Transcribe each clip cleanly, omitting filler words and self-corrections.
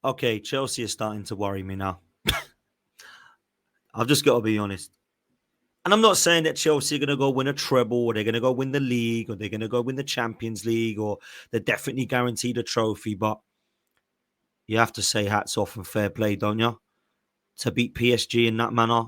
Okay, Chelsea is starting to worry me now. I've just got to be honest. And I'm not saying that Chelsea are going to go win a treble or they're going to go win the league or they're going to go win the Champions League or they're definitely guaranteed a trophy. But you have to say hats off and fair play, don't you? To beat PSG in that manner,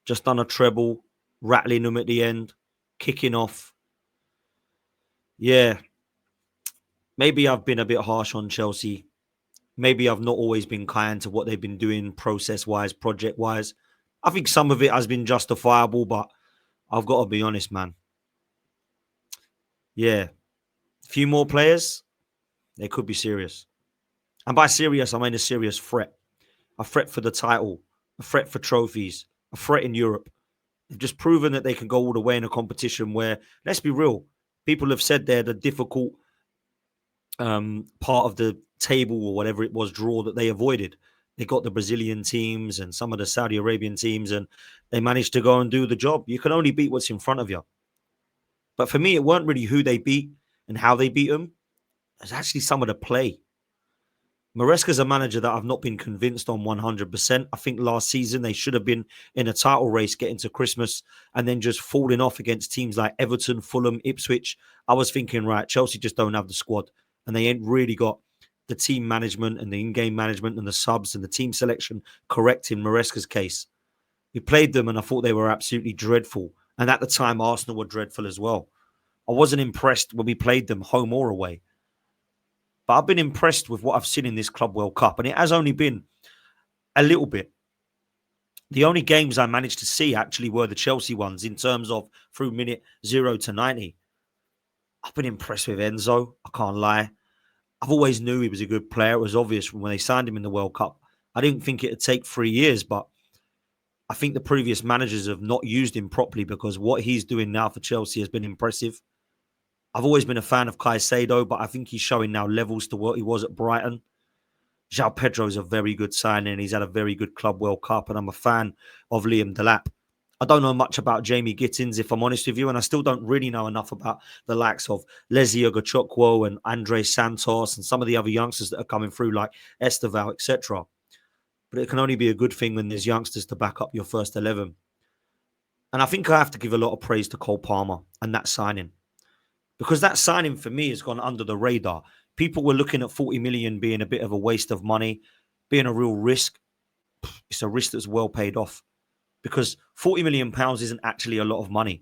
just done a treble, rattling them at the end, kicking off. Yeah, maybe I've been a bit harsh on Chelsea. Maybe I've not always been kind to what they've been doing process wise, project wise. I think some of it has been justifiable, but I've got to be honest, man. Yeah, a few more players, they could be serious. And by serious, I mean a serious threat. A threat for the title, a threat for trophies, a threat in Europe. They've just proven that they can go all the way in a competition where, let's be real, people have said they're the difficult part of the table or whatever it was draw that they avoided. They got the Brazilian teams and some of the Saudi Arabian teams, and they managed to go and do the job. You can only beat what's in front of you. But for me, it weren't really who they beat and how they beat them. It's actually some of the play. Maresca's a manager that I've not been convinced on 100%. I think last season they should have been in a title race getting to Christmas and then just falling off against teams like Everton, Fulham, Ipswich. I was thinking, right, Chelsea just don't have the squad and they ain't really got the team management and the in-game management and the subs and the team selection correct in Maresca's case. We played them and I thought they were absolutely dreadful. And at the time, Arsenal were dreadful as well. I wasn't impressed when we played them home or away. But I've been impressed with what I've seen in this Club World Cup. And it has only been a little bit. The only games I managed to see actually were the Chelsea ones in terms of through minute 0 to 90. I've been impressed with Enzo. I can't lie. I've always knew he was a good player. It was obvious when they signed him in the World Cup. I didn't think it would take 3 years, but I think the previous managers have not used him properly because what he's doing now for Chelsea has been impressive. I've always been a fan of Caicedo, but I think he's showing now levels to what he was at Brighton. João Pedro is a very good signing. He's had a very good Club World Cup, and I'm a fan of Liam Delap. I don't know much about Jamie Gittins, if I'm honest with you, and I still don't really know enough about the likes of Leslie Ogachokwo and Andre Santos and some of the other youngsters that are coming through like Esteval, etc. But it can only be a good thing when there's youngsters to back up your first 11. And I think I have to give a lot of praise to Cole Palmer and that signing. Because that signing for me has gone under the radar. People were looking at 40 million being a bit of a waste of money, being a real risk. It's a risk that's well paid off because 40 million pounds isn't actually a lot of money.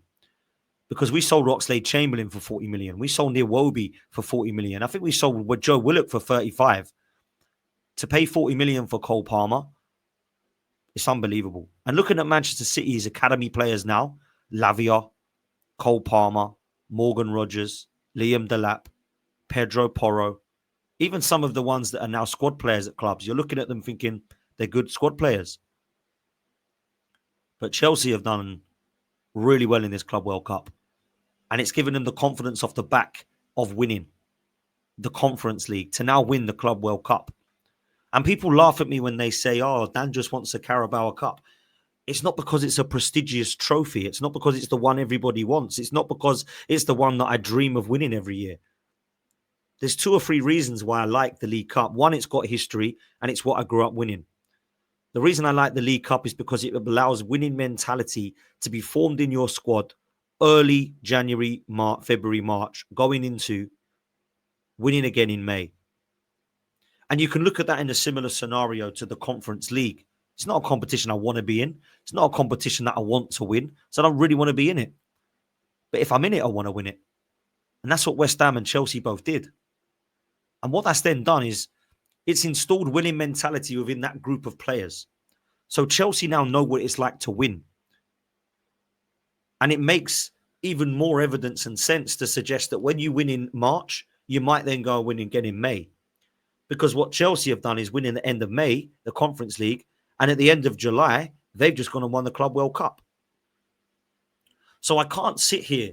Because we sold Oxlade Chamberlain for 40 million. We sold Nwobi for 40 million. I think we sold Joe Willock for 35. To pay 40 million for Cole Palmer, it's unbelievable. And looking at Manchester City's academy players now, Lavia, Cole Palmer, Morgan Rogers, Liam Delap, Pedro Porro, even some of the ones that are now squad players at clubs, you're looking at them thinking they're good squad players. But Chelsea have done really well in this Club World Cup. And it's given them the confidence off the back of winning the Conference League to now win the Club World Cup. And people laugh at me when they say, oh, Dan just wants a Carabao Cup. It's not because it's a prestigious trophy. It's not because it's the one everybody wants. It's not because it's the one that I dream of winning every year. There's 2 or 3 reasons why I like the League Cup. One, it's got history and it's what I grew up winning. The reason I like the League Cup is because it allows winning mentality to be formed in your squad early January, February, March, going into winning again in May. And you can look at that in a similar scenario to the Conference League. It's not a competition I want to be in. It's not a competition that I want to win. So I don't really want to be in it. But if I'm in it, I want to win it. And that's what West Ham and Chelsea both did. And what that's then done is it's installed winning mentality within that group of players. So Chelsea now know what it's like to win. And it makes even more evidence and sense to suggest that when you win in March, you might then go and win again in May. Because what Chelsea have done is win in the end of May, the Conference League, and at the end of July, they've just gone and won the Club World Cup. So I can't sit here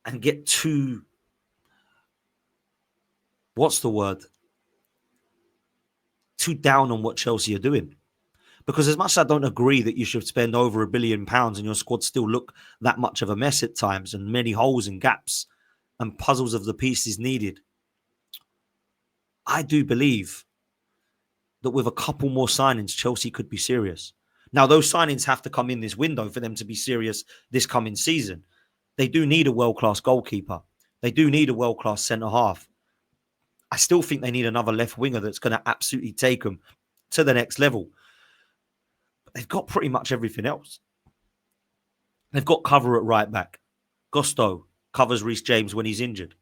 and get too, too down on what Chelsea are doing. Because as much as I don't agree that you should spend over £1 billion and your squad still look that much of a mess at times and many holes and gaps and puzzles of the pieces needed, I do believe that with a couple more signings, Chelsea could be serious. Now, those signings have to come in this window for them to be serious this coming season. They do need a world-class goalkeeper. They do need a world-class centre-half. I still think they need another left winger that's going to absolutely take them to the next level. But they've got pretty much everything else. They've got cover at right back. Gusto covers Reece James when he's injured.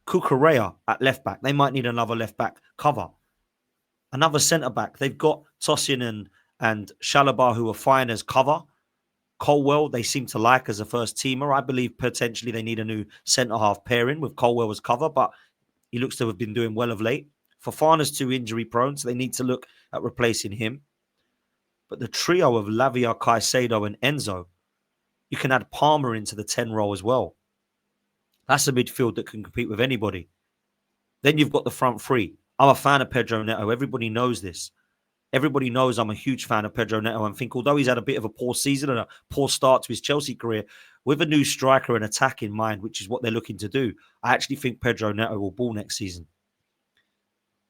Cucurella at left back. They might need another left back cover. Another centre back. They've got Tosin and Shalaba, who are fine as cover. Colwell, they seem to like as a first teamer. I believe potentially they need a new centre half pairing with Colwell as cover, but he looks to have been doing well of late. Fofana's too injury prone, so they need to look at replacing him. But the trio of Lavia, Caicedo, and Enzo, you can add Palmer into the 10 role as well. That's a midfield that can compete with anybody. Then you've got the front three. I'm a fan of Pedro Neto. Everybody knows this. Everybody knows I'm a huge fan of Pedro Neto and think although he's had a bit of a poor season and a poor start to his Chelsea career, with a new striker and attack in mind, which is what they're looking to do, I actually think Pedro Neto will ball next season.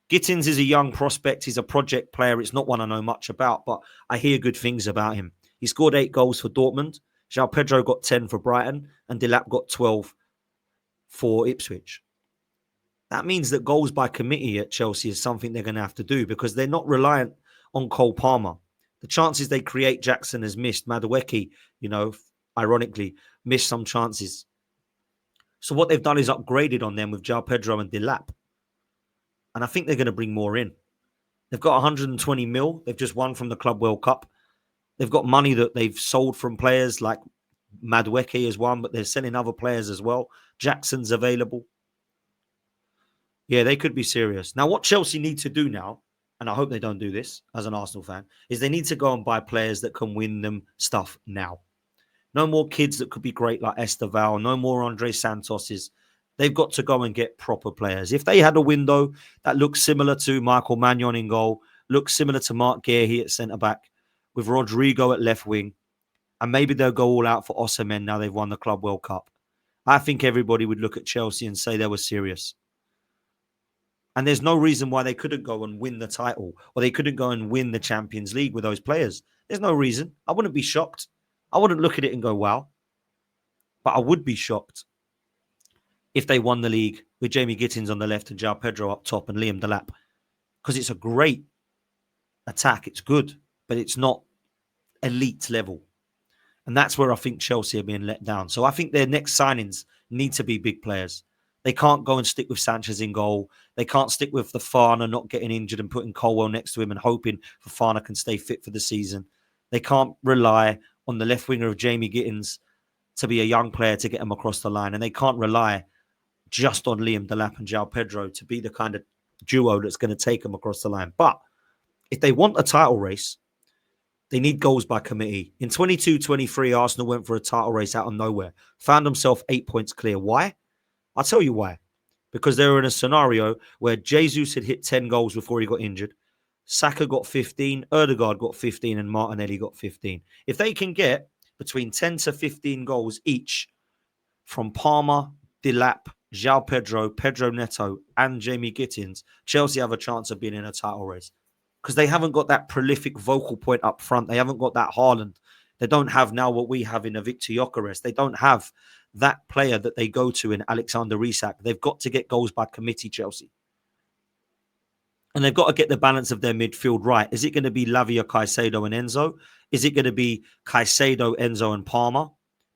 Gittins is a young prospect. He's a project player. It's not one I know much about, but I hear good things about him. He scored 8 goals for Dortmund. João Pedro got 10 for Brighton and Delap got 12 for Ipswich. That means that goals by committee at Chelsea is something they're going to have to do because they're not reliant on Cole Palmer. The chances they create, Jackson has missed. Madueke, ironically, missed some chances. So what they've done is upgraded on them with João Pedro and Delap. And I think they're going to bring more in. They've got 120 mil. They've just won from the Club World Cup. They've got money that they've sold from players like Madueke is one, but they're selling other players as well. Jackson's available. Yeah, they could be serious. Now, what Chelsea need to do now, and I hope they don't do this as an Arsenal fan, is they need to go and buy players that can win them stuff now. No more kids that could be great like Esteval. No more Andre Santoses. They've got to go and get proper players. If they had a window that looks similar to Michael Magnon in goal, looks similar to Mark Guehi at centre-back, with Rodrigo at left wing, and maybe they'll go all out for Osimhen now they've won the Club World Cup, I think everybody would look at Chelsea and say they were serious. And there's no reason why they couldn't go and win the title or they couldn't go and win the Champions League with those players. There's no reason. I wouldn't be shocked. I wouldn't look at it and go, wow. But I would be shocked if they won the league with Jamie Gittins on the left and João Pedro up top and Liam Delap. Because it's a great attack. It's good, but it's not elite level. And that's where I think Chelsea are being let down. So I think their next signings need to be big players. They can't go and stick with Sanchez in goal. They can't stick with the Fofana not getting injured and putting Colwell next to him and hoping Fofana can stay fit for the season. They can't rely on the left winger of Jamie Gittins to be a young player to get him across the line. And they can't rely just on Liam Delap and João Pedro to be the kind of duo that's going to take them across the line. But if they want a title race, they need goals by committee. In 22-23, Arsenal went for a title race out of nowhere. Found themselves 8 points clear. Why? I'll tell you why. Because they were in a scenario where Jesus had hit 10 goals before he got injured. Saka got 15, Ødegaard got 15, and Martinelli got 15. If they can get between 10 to 15 goals each from Palmer, Delap, João Pedro, Pedro Neto, and Jamie Gittins, Chelsea have a chance of being in a title race. Because they haven't got that prolific vocal point up front. They haven't got that Haaland. They don't have now what we have in a Victor Gyökeres. They don't have that player that they go to in Alexander Isak. They've got to get goals by committee, Chelsea. And they've got to get the balance of their midfield right. Is it going to be Lavia, Caicedo, and Enzo? Is it going to be Caicedo, Enzo, and Palmer?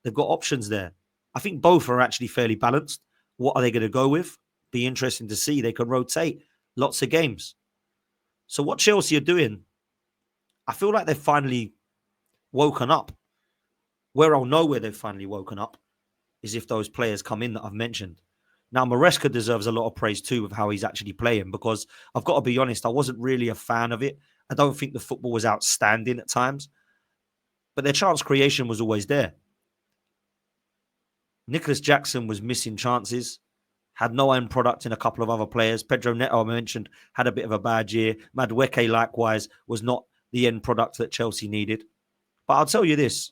They've got options there. I think both are actually fairly balanced. What are they going to go with? Be interesting to see. They can rotate lots of games. So what Chelsea are doing, I feel like they've finally woken up. Where I'll know where they've finally woken up is if those players come in that I've mentioned. Now, Maresca deserves a lot of praise too with how he's actually playing, because I've got to be honest, I wasn't really a fan of it. I don't think the football was outstanding at times, but their chance creation was always there. Nicholas Jackson was missing chances, had no end product in a couple of other players. Pedro Neto, I mentioned, had a bit of a bad year. Madueke, likewise, was not the end product that Chelsea needed. But I'll tell you this,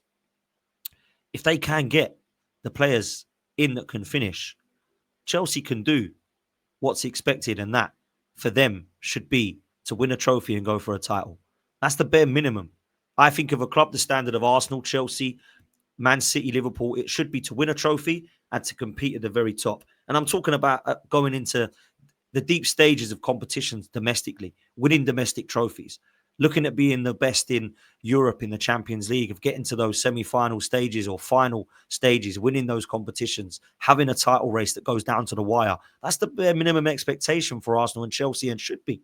if they can get the players in that can finish, Chelsea can do what's expected, and that, for them, should be to win a trophy and go for a title. That's the bare minimum. I think of a club the standard of Arsenal, Chelsea, Man City, Liverpool, it should be to win a trophy and to compete at the very top. And I'm talking about going into the deep stages of competitions domestically, winning domestic trophies, looking at being the best in Europe in the Champions League, of getting to those semi-final stages or final stages, winning those competitions, having a title race that goes down to the wire. That's the bare minimum expectation for Arsenal and Chelsea, and should be.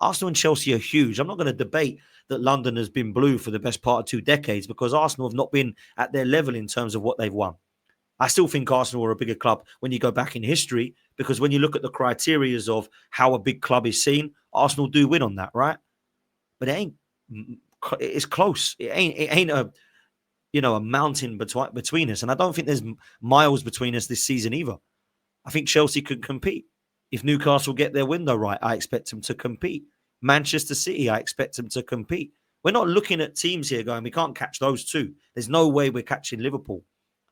Arsenal and Chelsea are huge. I'm not going to debate that London has been blue for the best part of 2 decades, because Arsenal have not been at their level in terms of what they've won. I still think Arsenal are a bigger club when you go back in history, because when you look at the criteria of how a big club is seen, Arsenal do win on that, right? But it ain't. It's close. It ain't a mountain between us, and I don't think there's miles between us this season either. I think Chelsea could compete. If Newcastle get their window right, I expect them to compete. Manchester City, I expect them to compete. We're not looking at teams here going, we can't catch those two. There's no way we're catching Liverpool.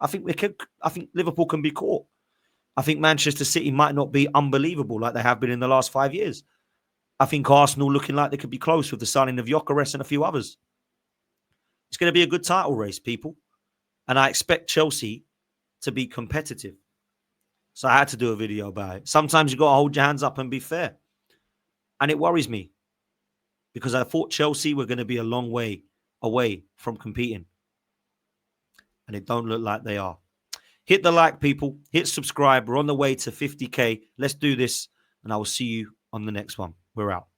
I think Liverpool can be caught. I think Manchester City might not be unbelievable like they have been in the last 5 years. I think Arsenal looking like they could be close with the signing of Gyökeres and a few others. It's going to be a good title race, people. And I expect Chelsea to be competitive. So I had to do a video about it. Sometimes you got to hold your hands up and be fair. And it worries me, because I thought Chelsea were going to be a long way away from competing. And it don't look like they are. Hit the like, people. Hit subscribe. We're on the way to 50K. Let's do this. And I will see you on the next one. We're out.